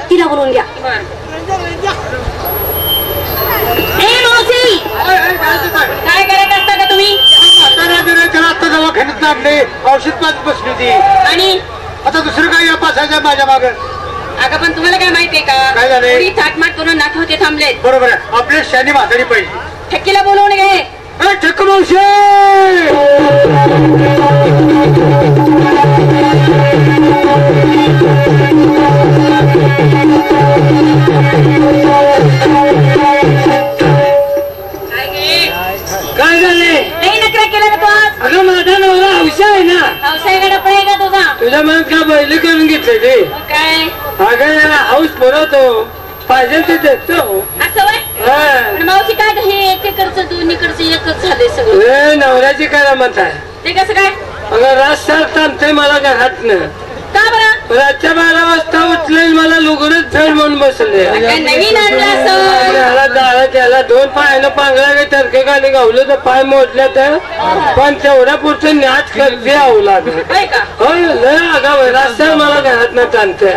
तिला बोलून घ्या. काय करत असता का तुम्ही? दवाखान्यात लागले, औषध पाच बसली होती आणि आता दुसरं काय या पासायचं माझ्या माग. अगं पण तुम्हाला काय माहितीये का? काय झालंय? थाटमाट करून नाथ होते थांबले. बरोबर आहे, आपल्या शानी म्हातारी पाहिजे. ठक्कीला बोलवून घे. ठक्क मावशी काय झाले? नाही नकरा केला का तू आज? अगं माझा नवरा हौसा आहे ना. हौसाईला डपळ आहे का तुझा? तुझ्या मनात काय बैल करून घेतले ते? काय अगं याला हाऊस पुरवतो, पाहिजे ते देतो. असं वय? मावशी काय हे एक एकरचं दोन्हीकडचं एकच झालंय सगळं. नवऱ्याची काय मत आहे ते कसं काय? अगं रास्ता थांबते मला घरात न. का बरं? रातच्या 12 वाजता उठले मला लुगडच फेड म्हणून बसले. नवीन आणला दाळा त्याला 2 पायानं पांगळा टरके खाली गावलं तर पाय मोडल्या तर पण तेवढ्या पुरतं नाच करते अवलाद. लय अगाव रस्त्यावर मला घरात न ताणते.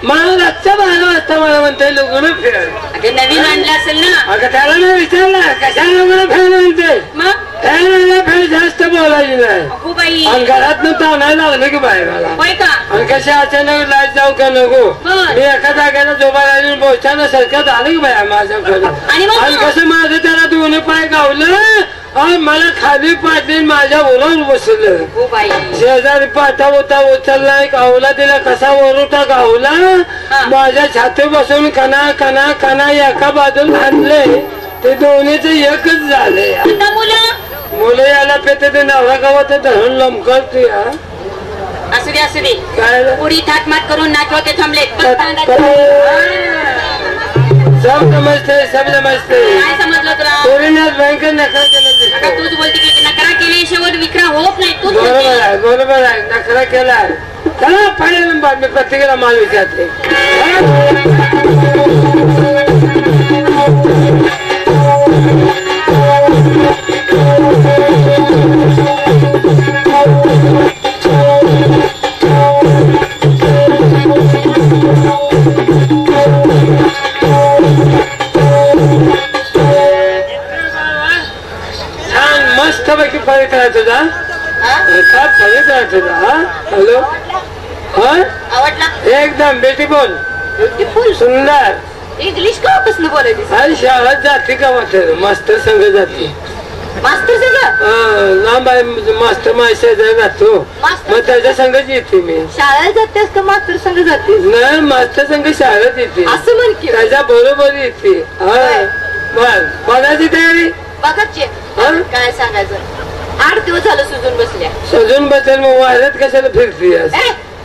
मला रातच्या 12 वाजता मला म्हणते लुगड फेड. नवीन आणलं असेल ना? अगं त्याला नाही विचारलं कशा लुगड फेड म्हणते. त्याला फेड जास्त बोलायची नाही आणि घरात न ताणायला लागलं की बाहेर आणि कशा अचानक लाईट जाऊ का नको. मी एका जागेला जोबा राहिली बोचानं सरकत आलं की बाया माझ्याकडे आणि कसं माझं त्याला 2 पाय गावलं आणि मला खाली पाडली माझ्या ओरवर बसलं. शेजारी पाठा होता उचलला गावला तिला कसा ओरोटा गावला माझ्या छाती बसून कणा कणा कणा एका बाजूला आणले ते दोन्हीच एकच झाले. मुलं याला पेते ते नवरा गावात धरून लमकळते. असू दे असू दे. काय पुरी थाटमाट करून नाचवते थांबले. सब समजते सब समजते. काय समजलं तुला? पोरीनाच भयंकर नखरा केला. तूच बोलते की नकरा केल्याशिवाय विक्रा होत नाही. तूच बरोबर आहे बरोबर आहे नखरा केला. चला पहिल्या बातमी प्रत्येकाला माल विचारते. मस्तपैकी पवित्र आहे तुझा. काय पवित्र आहे तुझा. हॅलो आवडला एकदम ब्युटिफुल सुंदर. इंग्लिश का कसं बोलायची? आणि शाळेत जाते का मास्तर संघ जाते. मास्तर संघ लांब आहे मास्टर माझ्या शेजारी जातो मग त्याच्या संघच येते मी. शाळेत जातेस का मास्तर संघ जाते? नाही मास्तर संघ शाळेत येते असं म्हण की. त्याच्या बरोबर येते. हा बर बघायची तयारी बघायची. काय सांगायचं 8 दिवस झालं सुजून बसल्या. सजून बसेल मग वाऱ्यात कशाला फिरती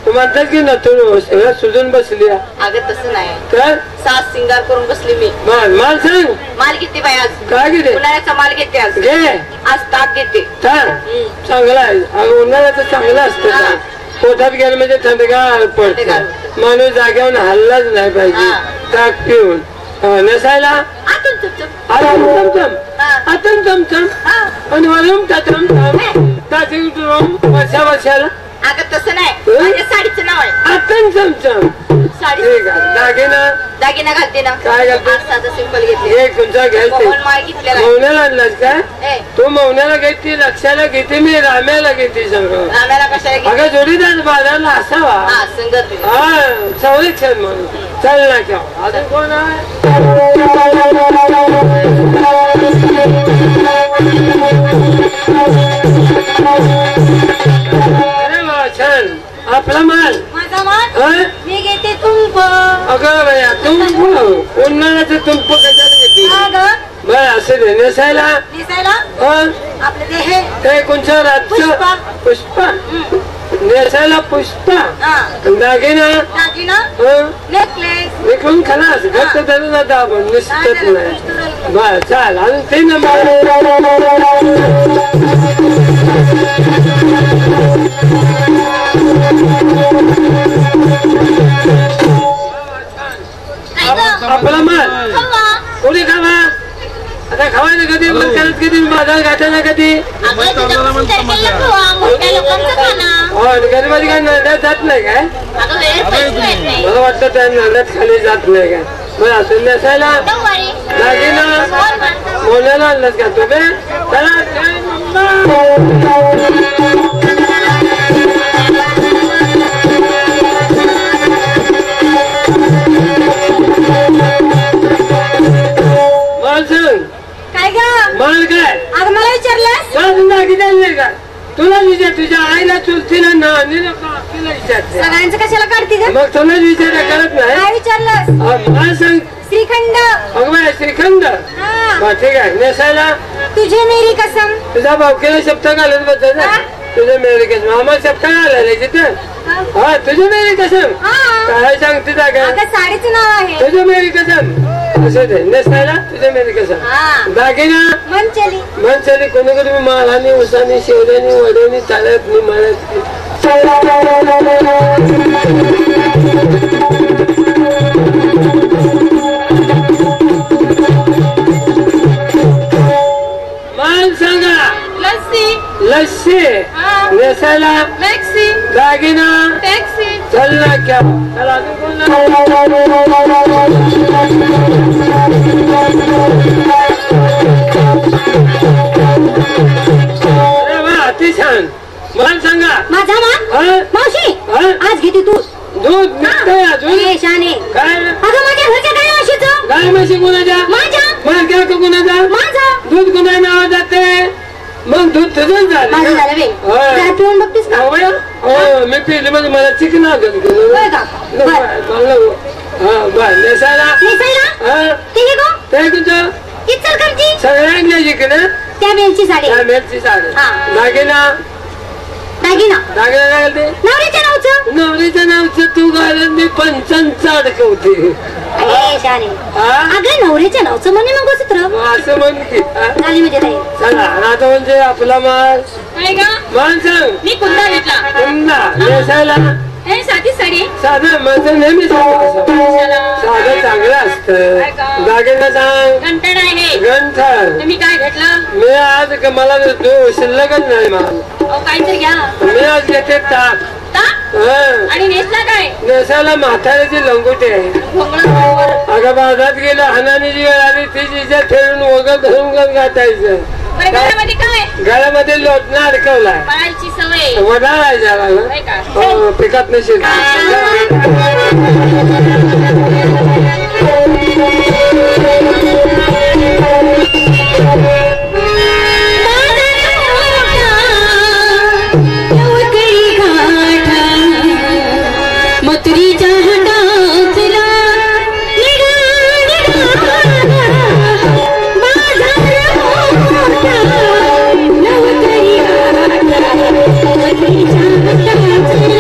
तू म्हणतात की ना तू सुजून बसली. अगं तसं नाही तर सास सिंगार करून बसली मी. माल सांग माल घेते बाई आज. काय घेते? उन्हाळ्याचा माल घेते आज. घे आज ताक घेते. चांगला आहे. अगं उन्हाळ्याचं चांगलं असतं. पोटात गेलं म्हणजे थंडगार पडतं. माणूस जाग्यावर हल्लाच नाही पाहिजे ताक पिऊन. नसायला आतून चमचम आतून चमचम आणि वरून वर्षा वर्षाला. अगं तसं नाही माझ्या साडीचं नाव आहे आतून चमचम. साडी दागिना दागिना घालते ना. काय घालते? साधं सिंपल घेतले. एक तुमचा घ्यायचं माळ घेतलेला. मौन्याला आणलास काय? तू मौन्याला घेतली लक्षाला घेते मी राम्याला घेते सगळं. राम्याला कशाला अगं जोडीदार बाजारला असावा. संगत हा संरक्षण म्हणून चल ना केव्हा. अजून कोण आहे? अरे वा छान. आपला माल माझा माल मी घेते तुंप. अगं बाया तुंप उन्हाळ्याचं तुंप कशाला घेते? बरं असं दे. नेसायला आपलं ते कोणच्या रातचं पुष्पा. नेसायला पुष्पा. दागिना नेकलेस विकून खलास. घट्ट धरून जाता आपण निसटत नाही. बर चाल अजून 3 नंबर. आपला माल कोणी खावा? आता खावायचं कधी? करत कधी? बाजार गाठायला कधी? गरीबाची काय नरड्यात जात नाही काय? मला वाटतं त्या नरड्यात खाली जात नाही काय? बरं असं नेसायला दागिना मोन्याला आणलंस का तुम्ही? माल सांग. काय ग? माल काय? अगं मला विचारलं दागिने का? तुला विचार. तुझ्या आईला चुलतीला ना तुला विचारते. सगळ्यांचं कशाला काढते ग? मग तुलाच विचार करत नाही. काय विचारलं? मला सांग. श्रीखंड. मग बाय श्रीखंड. ठीक आहे. नेसायला तुझे मेरी कसम. तुझा भावकीला शब्द घालत बसत ना. तुझे मेरी कसम. आम्हाला शब्द घालायला तिथं. हा तुझे मेरी कसम. काय सांगते जागा? साडीचं नाव आहे तुझे मेरी कसम. असं दे. नेसायला तुझे मेरी कसम. दागिना मनचली. मनचली कोणी कोणी मालानी उसानी शेवड्यानी वड्यानी चालत नाही मळत. माल सांगा. लस्सी. लस्सी. नेसायला टॅक्सी. दागिना टॅक्सी. चल ना क्या. चला अरे वा अति छान. माल सांगा. माझा माल. मावशी आज घेते तू दूध निघतंय अजून. काय? अगं माझ्या घरच्या गाय म्हशीचं. गाय म्हशी कुणाच्या? माझ्या. माझ्या का कुणाचा? माझा. दूध कुणा नाव जाते? मग दूध तुझं झालं. पिऊन बघतीस का? मी पिली म्हणजे मला चिकन बर. नेसायला ते तुझं सगळ्यांना जिकडे त्या मेलची साडी. मेलची साडी. दागिना दागिना. दागिना काय घालते? नवरीच्या नावचं. नवरीच्या नावचं तू घालून मी 55 अडकवते. अगं नवरीच्या नावचं म्हणे मंगळसूत्र. असं म्हण की झाली म्हणजे ताई. चला आता म्हणजे आपला माल. माल सांग. मी कुंदा घेतला. कुंदा. नेसायला साधी साडी. साधं माझं नेहमी साधं चांगलं असतं. दागिना सांग. गंठण आहे. गंठण. तुम्ही काय घेतलं? मी आज मला शिल्लकच नाही माल. काहीतरी घ्या. मी आज घेते ताक. आणि नेसला काय? नेसायला म्हाताऱ्याची लंगोटी आहे. अगं बाजारात गेलं हानानी जी वेळ आली ती जिच्या ठेवून वगैरे धरून गाठायचं. गळ्यामध्ये काय? गळ्यामध्ये लोटणं अडकवलाय. बाळाची सवय. वडाळ आहे जरा. पिकात नसेल. नवकरी Thank you.